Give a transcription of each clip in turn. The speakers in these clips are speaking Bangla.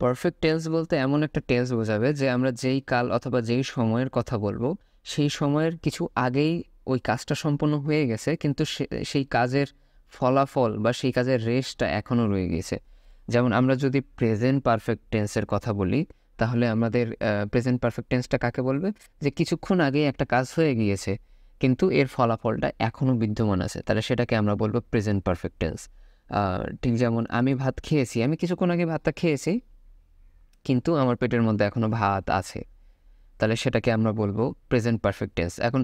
পারফেক্ট টেন্স বলতে এমন একটা টেন্স বোঝাবে যে আমরা যেই কাল অথবা যেই সময়ের কথা বলবো সেই সময়ের কিছু আগেই ওই কাজটা সম্পন্ন হয়ে গেছে, কিন্তু সেই কাজের ফলাফল বা সেই কাজের রেশটা এখনও রয়ে গেছে। যেমন আমরা যদি প্রেজেন্ট পারফেক্ট টেন্সের কথা বলি, তাহলে আমাদের প্রেজেন্ট পারফেক্ট টেন্সটা কাকে বলবে? যে কিছুক্ষণ আগেই একটা কাজ হয়ে গিয়েছে কিন্তু এর ফলাফলটা এখনও বিদ্যমান আছে, তাহলে সেটাকে আমরা বলবো প্রেজেন্ট পারফেক্ট টেন্স। ঠিক যেমন আমি ভাত খেয়েছি, আমি কিছুক্ষণ আগে ভাতটা খেয়েছি কিন্তু আমার পেটের মধ্যে এখনও ভাত আছে, তাহলে সেটাকে আমরা বলবো প্রেজেন্ট পারফেক্ট টেন্স। এখন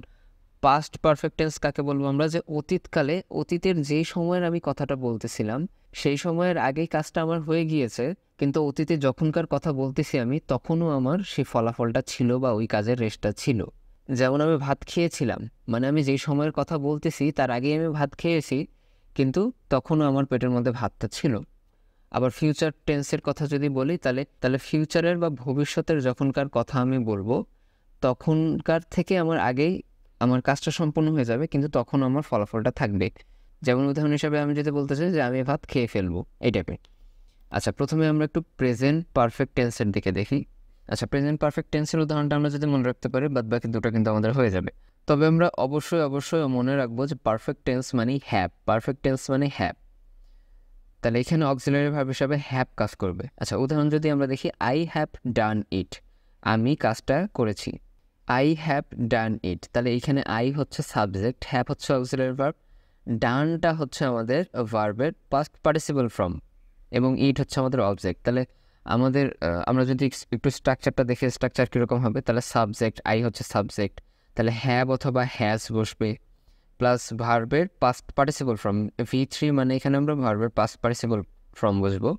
পাস্ট পারফেক্ট টেন্স কাকে বলবো আমরা? যে অতীতকালে, অতীতের যেই সময়ের আমি কথাটা বলতেছিলাম সেই সময়ের আগেই কাজটা আমার হয়ে গিয়েছে, কিন্তু অতীতে যখনকার কথা বলতেছি আমি তখনও আমার সেই ফলাফলটা ছিল বা ওই কাজের রেশটা ছিল। যেমন আমি ভাত খেয়েছিলাম, মানে আমি যেই সময়ের কথা বলতেছি তার আগেই আমি ভাত খেয়েছি, কিন্তু তখনও আমার পেটের মধ্যে ভাতটা ছিল। আবার ফিউচার টেন্সের কথা যদি বলি, তাহলে ফিউচারের বা ভবিষ্যতের যখনকার কথা আমি বলবো তখনকার থেকে আমার আগেই আমার কাজটা সম্পূর্ণ হয়ে যাবে, কিন্তু তখন আমার ফলাফলটা থাকবে। যেমন উদাহরণ হিসাবে আমি যদি বলতে চাই যে আমি ভাত খেয়ে ফেলবো, এই টাইপের। আচ্ছা, প্রথমে আমরা একটু প্রেজেন্ট পারফেক্ট টেন্সের দিকে দেখি। আচ্ছা, প্রেজেন্ট পারফেক্ট টেন্সের উদাহরণটা আমরা যদি মনে রাখতে পারি, বাদ বাকি দুটো কিন্তু আমাদের হয়ে যাবে। তবে আমরা অবশ্যই মনে রাখবো যে পারফেক্ট টেন্স মানেই হ্যাভ, পারফেক্ট টেন্স মানে হ্যাভ। তাহলে এখানে অক্সিলারি ভার্ব হিসাবে হ্যাভ কাজ করবে। আচ্ছা, উদাহরণ যদি আমরা দেখি, আই হ্যাভ ডান ইট, আমি কাজটা করেছি। আই হ্যাভ ডান ইট, তাহলে এইখানে আই হচ্ছে সাবজেক্ট, হ্যাভ হচ্ছে অক্সিলারি ভার্ব, ডানটা হচ্ছে আমাদের ভার্বের পাস্ট পার্টিসিপল ফর্ম এবং ইট হচ্ছে আমাদের অবজেক্ট। তাহলে আমাদের আমরা যদি একটু স্ট্রাকচারটা দেখি, স্ট্রাকচার কীরকম হবে, তাহলে সাবজেক্ট, আই হচ্ছে সাবজেক্ট, তাহলে হ্যাভ অথবা হ্যাজ বসবে, প্লাস ভার্বের পাস্ট পার্টিসিপল ফর্ম V3, মানে এখানে আমরা ভার্বের পাস্ট পার্টিসিপল ফর্ম বসবো,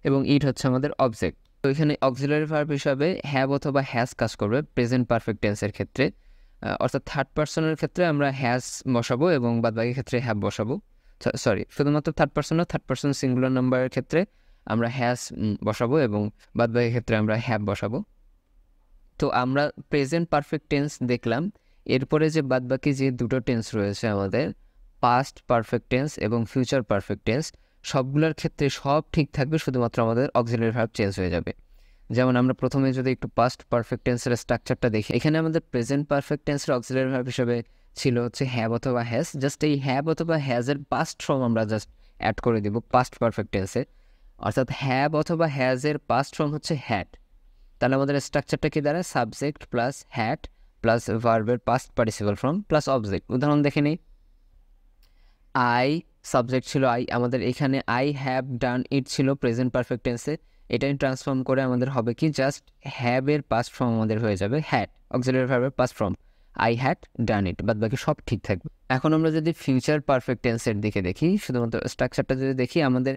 এবং ইট হচ্ছে আমাদের অবজেক্ট। তো এখানে অক্সিলারি ভার্ব হিসাবে হ্যাভ অথবা হ্যাজ কাজ করবে প্রেজেন্ট পারফেক্ট টেন্সের ক্ষেত্রে, অর্থাৎ থার্ড পার্সনের ক্ষেত্রে আমরা হ্যাজ বসাবো এবং বাদবাকি ক্ষেত্রে হ্যাভ বসাবো। সরি, শুধুমাত্র থার্ড পার্সন না, থার্ড পার্সন সিঙ্গুলার নাম্বারের ক্ষেত্রে আমরা হ্যাজ বসাবো এবং বাদবাকি ক্ষেত্রে আমরা হ্যাভ বসাবো। তো আমরা প্রেজেন্ট পারফেক্ট টেন্স দেখলাম। এরপরে যে বাদবাকি যে দুটো টেন্স রয়েছে আমাদের, পাস্ট পারফেক্ট টেন্স এবং ফিউচার পারফেক্ট টেন্স, সবগুলোর ক্ষেত্রে সব ঠিক থাকবে, শুধুমাত্র আমাদের অক্সিলারি ভার্ব চেঞ্জ হয়ে যাবে। যেমন আমরা প্রথমে যদি একটু পাস্ট পারফেক্ট টেন্সের স্ট্রাকচারটা দেখি, এখানে আমাদের প্রেজেন্ট পারফেক্ট টেন্সের অক্সিলারি ভার্ব হিসেবে ছিল হচ্ছে হ্যাভ অথবা হ্যাজ। জাস্ট এই হ্যাভ অথবা হ্যাজের পাস্ট ফর্ম আমরা জাস্ট অ্যাড করে দিব পাস্ট পারফেক্ট টেন্সে, অর্থাৎ হ্যাভ অথবা হ্যাজের পাস্ট ফর্ম হচ্ছে হ্যাড। তাহলে আমাদের স্ট্রাকচারটা কি দাঁড়ায়? সাবজেক্ট প্লাস হ্যাড প্লাস ভার্বের past participle form plus object. উদাহরণ দেখে নিই, আই সাবজেক্ট ছিল আই, আমাদের এখানে আই হ্যাভ ডান ইট ছিল প্রেজেন্ট পারফেক্ট টেন্সে, এটাই ট্রান্সফর্ম করে আমাদের হবে কি, জাস্ট হ্যাভের পাস্ট ফর্ম আমাদের হয়ে যাবে হ্যাড, অক্সিলারি ভার্বের past form I had done it, বাদ বাকি সব ঠিক থাকবে। এখন আমরা যদি ফিউচার পারফেক্ট টেন্সের দিকে দেখি, শুধুমাত্র স্ট্রাকচারটা যদি দেখি, আমাদের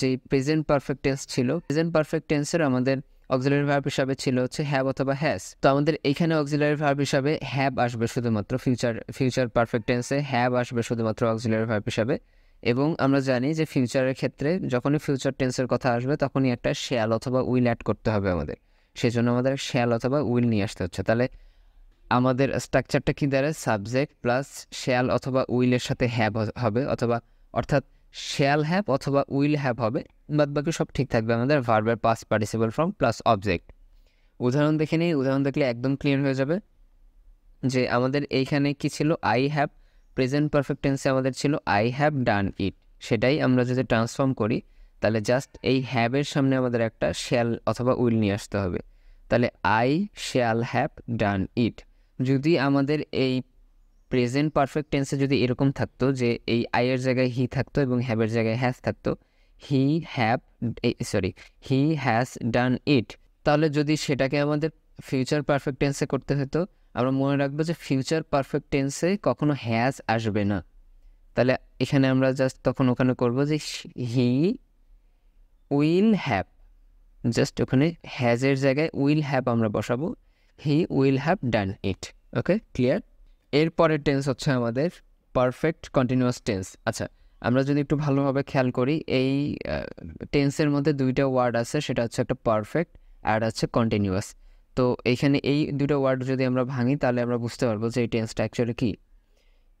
যে প্রেজেন্ট পারফেক্ট টেন্স ছিল, প্রেজেন্ট পারফেক্ট টেন্সের আমাদের অক্সিলারি ভার্ব হিসাবে ছিল হচ্ছে হ্যাভ অথবা হ্যাজ। তো আমাদের এইখানে অক্সিলারি ভার্ব হিসাবে হ্যাভ আসবে শুধুমাত্র, ফিউচার পারফেক্ট টেন্সে হ্যাভ আসবে শুধুমাত্র অক্সিলারি ভার্ব হিসাবে। এবং আমরা জানি যে ফিউচারের ক্ষেত্রে যখনই ফিউচার টেন্সের কথা আসবে তখনই একটা শ্যাল অথবা উইল অ্যাড করতে হবে আমাদের, সেজন্য আমাদের শ্যাল অথবা উইল নিয়ে আসতে হচ্ছে। তাহলে আমাদের স্ট্রাকচারটা কি দাঁড়ায়? সাবজেক্ট প্লাস শ্যাল অথবা উইলের সাথে হ্যাভ হবে, অথবা অর্থাৎ শ্যাল হ্যাভ অথবা উইল হ্যাভ হবে, বাদ বাকি সব ঠিক থাকবে আমাদের ভার্বের past participle form plus object. উদাহরণ দেখে নিই, উদাহরণ দেখলে একদম ক্লিয়ার হয়ে যাবে যে আমাদের এইখানে কি ছিল, আই হ্যাভ, প্রেজেন্ট পারফেক্ট টেন্সে আমাদের ছিল আই হ্যাভ ডান ইট, সেটাই আমরা যদি ট্রান্সফর্ম করি তাহলে জাস্ট এই হ্যাভের সামনে আমাদের একটা শ্যাল অথবা উইল নিয়ে আসতে হবে। তাহলে আই শ্যাল হ্যাভ ডান ইট। যদি আমাদের এই প্রেজেন্ট পারফেক্ট টেন্সে যদি এরকম থাকতো যে এই আইয়ের জায়গায় হি থাকতো এবং হ্যাভের জায়গায় হ্যাজ থাকতো, হি হ্যাজ ডান ইট, তাহলে যদি সেটাকে আমাদের ফিউচার পারফেক্ট টেন্সে করতে হতো, আমরা মনে রাখবো যে ফিউচার পারফেক্ট টেন্সে কখনো হ্যাজ আসবে না। তাহলে এখানে আমরা জাস্ট তখন ওখানে করবো যে হি উইল হ্যাভ, জাস্ট ওখানে হ্যাজের জায়গায় উইল হ্যাভ আমরা বসাবো, he will have done it. Okay, clear? এরপরের টেন্স হচ্ছে আমাদের পারফেক্ট কন্টিনিউয়াস টেন্স। আচ্ছা, আমরা যদি একটু ভালোভাবে খেয়াল করি, এই টেন্সের মধ্যে দুইটা ওয়ার্ড আছে, সেটা হচ্ছে একটা পারফেক্ট আর হচ্ছে কন্টিনিউয়াস। তো এইখানে এই দুটো ওয়ার্ড যদি আমরা ভাঙি তাহলে আমরা বুঝতে পারবো যে এই টেন্সটা অ্যাকচুয়ালি কী।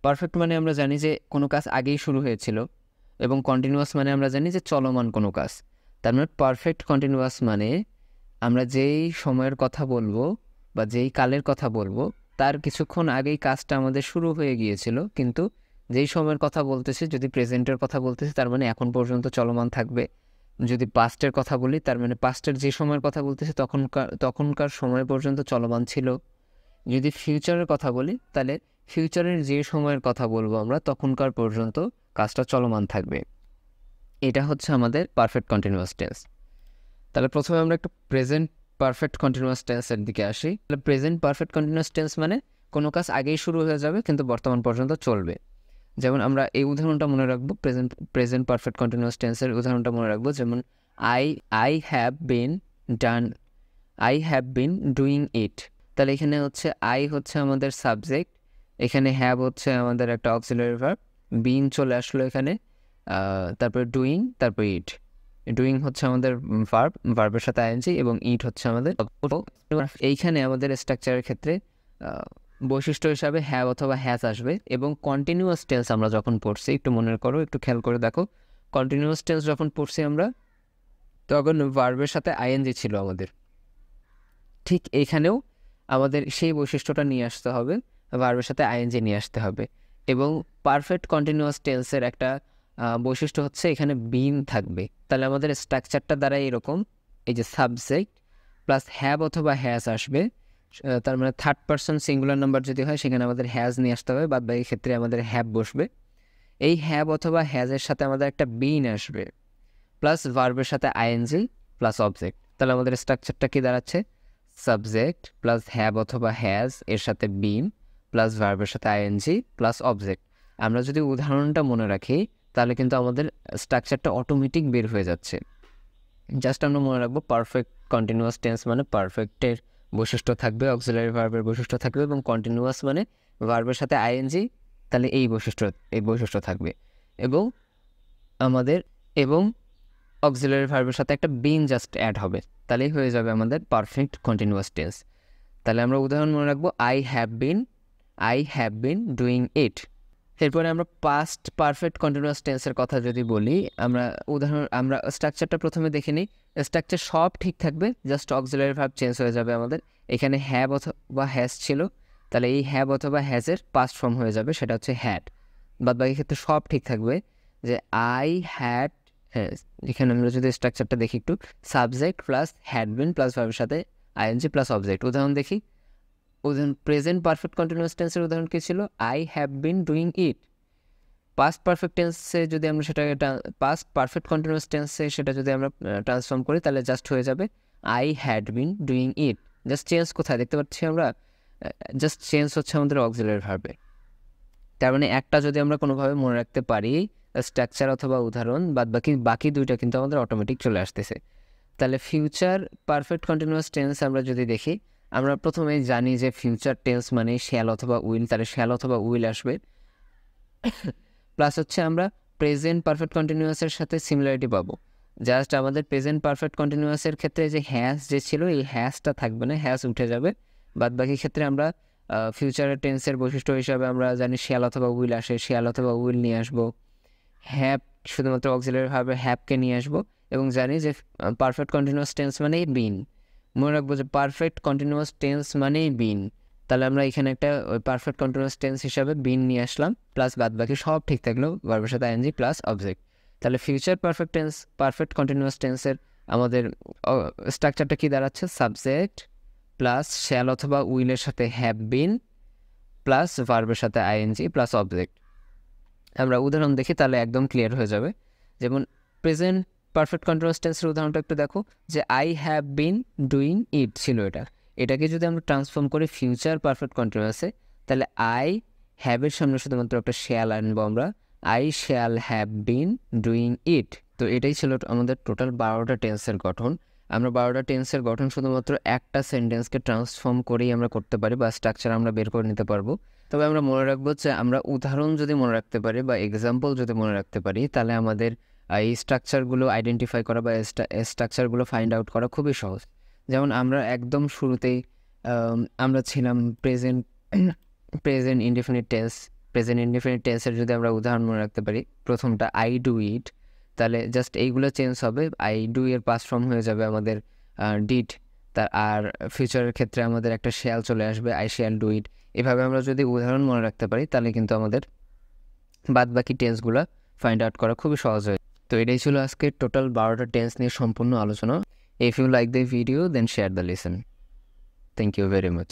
পারফেক্ট মানে আমরা জানি যে কোনো কাজ আগেই শুরু হয়েছিল, এবং কন্টিনিউয়াস মানে আমরা জানি যে চলমান কোনো কাজ। তার মানে পারফেক্ট কন্টিনিউয়াস মানে আমরা যেই সময়ের কথা বলবো বা যেই কালের কথা বলবো তার কিছুক্ষণ আগেই কাজটা আমাদের শুরু হয়ে গিয়েছিল, কিন্তু যেই সময়ের কথা বলতেছি, যদি প্রেজেন্টের কথা বলতেছি তার মানে এখন পর্যন্ত চলমান থাকবে। যদি পাস্টের কথা বলি তার মানে পাস্টের যে সময়ের কথা বলতেছি তখনকার সময় পর্যন্ত চলমান ছিল। যদি ফিউচারের কথা বলি তাহলে ফিউচারের যে সময়ের কথা বলবো আমরা তখনকার পর্যন্ত কাজটা চলমান থাকবে। এটা হচ্ছে আমাদের পারফেক্ট কন্টিনিউয়াস টেন্স। তাহলে প্রথমে আমরা একটু প্রেজেন্ট পারফেক্ট কন্টিনিউয়াস টেন্সের দিকে আসি। তাহলে প্রেজেন্ট পারফেক্ট কন্টিনিউয়াস টেন্স মানে কোনো কাজ আগেই শুরু হয়ে যাবে কিন্তু বর্তমান পর্যন্ত চলবে। যেমন আমরা এই উদাহরণটা মনে রাখবো, প্রেজেন্ট পারফেক্ট কন্টিনিউয়াস টেন্সের উদাহরণটা মনে রাখবো। যেমন আই হ্যাভ বিন ডুইং ইট। তাহলে এখানে হচ্ছে আই হচ্ছে আমাদের সাবজেক্ট, এখানে হ্যাভ হচ্ছে আমাদের একটা অক্সিলারি ভার্ব, বিন চলে আসলো এখানে, তারপরে ডুইং, তারপরে ইট। ডুইং হচ্ছে আমাদের ভার্বের সাথে আইএনজি এবং ইট হচ্ছে আমাদের। এইখানে আমাদের স্ট্রাকচারের ক্ষেত্রে বৈশিষ্ট্য হিসাবে হ্যাভ অথবা হ্যাজ আসবে। এবং কন্টিনিউয়াস টেন্স আমরা যখন পড়ছি, একটু মনে করো, একটু খেয়াল করে দেখো, কন্টিনিউয়াস টেন্স যখন পড়ছি আমরা তখন ভার্বের সাথে আইএনজি ছিল আমাদের। ঠিক এইখানেও আমাদের সেই বৈশিষ্ট্যটা নিয়ে আসতে হবে, ভার্বের সাথে আইএনজি নিয়ে আসতে হবে। এবং পারফেক্ট কন্টিনিউয়াস টেন্সের একটা বৈশিষ্ট্য হচ্ছে এখানে বিন থাকবে। তাহলে আমাদের স্ট্রাকচারটা দ্বারা এরকম, এই যে সাবজেক্ট প্লাস হ্যাভ অথবা হ্যাজ আসবে, তার মানে থার্ড পারসন সিঙ্গুলার নাম্বার যদি হয় সেখানে আমাদের হ্যাজ নিয়ে আসতে হবে, বাদ বাকি ক্ষেত্রে আমাদের হ্যাভ বসবে। এই হ্যাভ অথবা হ্যাজের সাথে আমাদের একটা বিন আসবে, প্লাস ভার্বের সাথে আইএনজি প্লাস অবজেক্ট। তাহলে আমাদের স্ট্রাকচারটা কি দাঁড়াচ্ছে? সাবজেক্ট প্লাস হ্যাভ অথবা হ্যাজ এর সাথে বিন প্লাস ভার্বের সাথে আইএনজি প্লাস অবজেক্ট। আমরা যদি উদাহরণটা মনে রাখি তাহলে কিন্তু আমাদের স্ট্রাকচারটা অটোমেটিক বের হয়ে যাচ্ছে। জাস্ট আমরা মনে রাখবো পারফেক্ট কন্টিনিউয়াস টেন্স মানে পারফেক্টের বৈশিষ্ট্য থাকবে, অক্সিলারি ভার্বের বৈশিষ্ট্য থাকবে, এবং কন্টিনিউয়াস মানে ভার্বের সাথে আইএনজি, তাহলে এই বৈশিষ্ট্য থাকবে। এবং আমাদের অক্সিলারি ভার্বের সাথে একটা বিন জাস্ট অ্যাড হবে, তাহলেই হয়ে যাবে আমাদের পারফেক্ট কন্টিনিউয়াস টেন্স। তাহলে আমরা উদাহরণ মনে রাখবো, আই হ্যাভ বিন ডুইং ইট। এরপরে আমরা পাস্ট পারফেক্ট কন্টিনিউয়াস টেন্সের কথা যদি বলি, আমরা স্ট্রাকচারটা প্রথমে দেখে নিই। স্ট্রাকচার সব ঠিক থাকবে, জাস্ট অক্সিলারি ভার্ব চেঞ্জ হয়ে যাবে আমাদের। এখানে হ্যাভ অথবা হ্যাজ ছিল, তাহলে এই হ্যাভ অথবা হ্যাজের পাস্ট ফর্ম হয়ে যাবে, সেটা হচ্ছে হ্যাড। বাদ বাকি ক্ষেত্রে সব ঠিক থাকবে, যে আই হ্যাড, হ্যাঁ এখানে আমরা যদি স্ট্রাকচারটা দেখি একটু, subject plus had been plus ভার্বের সাথে আইএনজি প্লাস অবজেক্ট। উদাহরণ দেখি, প্রেজেন্ট পারফেক্ট কন্টিনিউয়াস টেন্সের উদাহরণ কী ছিল? I have been doing it. Past perfect টেন্সে যদি আমরা সেটাকে পাস্ট পারফেক্ট কন্টিনিউয়াস টেন্সে সেটা যদি আমরা ট্রান্সফর্ম করি তাহলে জাস্ট হয়ে যাবে I had been doing it. Just change কোথায় দেখতে পাচ্ছি আমরা? জাস্ট চেঞ্জ হচ্ছে আমাদের অক্সিলারি ভার্বে। তার মানে একটা যদি আমরা কোনোভাবে মনে রাখতে পারি, স্ট্রাকচার অথবা উদাহরণ, বাকি দুইটা কিন্তু আমাদের অটোমেটিক চলে আসতেছে। তাহলে ফিউচার পারফেক্ট কন্টিনিউয়াস টেন্স আমরা যদি দেখি, আমরা প্রথমেই জানি যে ফিউচার টেন্স মানে শ্যাল অথবা উইল, তাহলে শ্যাল অথবা উইল আসবে। প্লাস হচ্ছে আমরা প্রেজেন্ট পারফেক্ট কন্টিনিউয়াসের সাথে সিমিলারিটি পাবো। জাস্ট আমাদের প্রেজেন্ট পারফেক্ট কন্টিনিউয়াসের ক্ষেত্রে যে হ্যাজ যে ছিল, এই হ্যাজটা থাকবে না, হ্যাজ উঠে যাবে। বাদ বাকি ক্ষেত্রে আমরা ফিউচারের টেন্সের বৈশিষ্ট্য হিসাবে আমরা জানি শ্যাল অথবা উইল আসে, শ্যাল অথবা উইল নিয়ে আসবো। হ্যাভ শুধুমাত্র অক্সিলারি ভার্বে হ্যাভকে নিয়ে আসবো, এবং জানি যে পারফেক্ট কন্টিনিউয়াস টেন্স মানেই বিন। মনে রাখবো যে পারফেক্ট কন্টিনিউয়াস টেন্স মানেই বিন। তাহলে আমরা এখানে একটা পারফেক্ট কন্টিনিউয়াস টেন্স হিসাবে বিন নিয়ে আসলাম, প্লাস বাদ বাকি সব ঠিক থাকলো, ভার্বের সাথে আইএনজি প্লাস অবজেক্ট। তাহলে ফিউচার পারফেক্ট কন্টিনিউয়াস টেন্সের আমাদের স্ট্রাকচারটা কি দাঁড়াচ্ছে? সাবজেক্ট প্লাস শ্যাল অথবা উইলের সাথে হ্যাভ বিন প্লাস ভার্বের সাথে আইএনজি প্লাস অবজেক্ট। আমরা উদাহরণ দেখি তাহলে একদম ক্লিয়ার হয়ে যাবে। যেমন প্রেজেন্ট পারফেক্ট কন্টিনিউয়াস টেন্সের উদাহরণটা একটু দেখো, যে আই হ্যাভ বিন ডুইং ইট ছিল এটাকে যদি আমরা ট্রান্সফর্ম করি ফিউচার পারফেক্ট কন্টিনিউয়াসে, তাহলে আই হ্যাভের সামনে শুধুমাত্র একটা শ্যাল আনবো আমরা, I shall have been doing ইট। তো এটাই ছিল আমাদের টোটাল 12টা টেন্সের গঠন। আমরা 12টা টেন্সের গঠন শুধুমাত্র একটা সেন্টেন্সকে ট্রান্সফর্ম করেই আমরা করতে পারি, বা স্ট্রাকচার আমরা বের করে নিতে পারবো। তবে আমরা মনে রাখবো যে আমরা উদাহরণ যদি মনে রাখতে পারি বা এক্সাম্পল যদি মনে রাখতে পারি, তাহলে আমাদের এই স্ট্রাকচারগুলো আইডেন্টিফাই করা বা স্ট্রাকচারগুলো ফাইন্ড আউট করা খুবই সহজ। যেমন আমরা একদম শুরুতেই আমরা ছিলাম প্রেজেন্ট ইনডিফিনিট টেন্সের যদি আমরা উদাহরণ মনে রাখতে পারি, প্রথমটা আই ডু ইট, তাহলে জাস্ট এইগুলো চেঞ্জ হবে। আই ডু এর পাস্ট ফর্ম হয়ে যাবে আমাদের ডিড। আর ফিউচারের ক্ষেত্রে আমাদের একটা শ্যাল চলে আসবে, আই শ্যাল ডু ইট। এভাবে আমরা যদি উদাহরণ মনে রাখতে পারি তাহলে কিন্তু আমাদের বাদ বাকি টেন্সগুলো ফাইন্ড আউট করা খুবই সহজ হয়। তো এটাই ছিল আজকে টোটাল 12টা টেন্স নিয়ে সম্পূর্ণ আলোচনা। If you like the video then share the lesson. Thank you very much.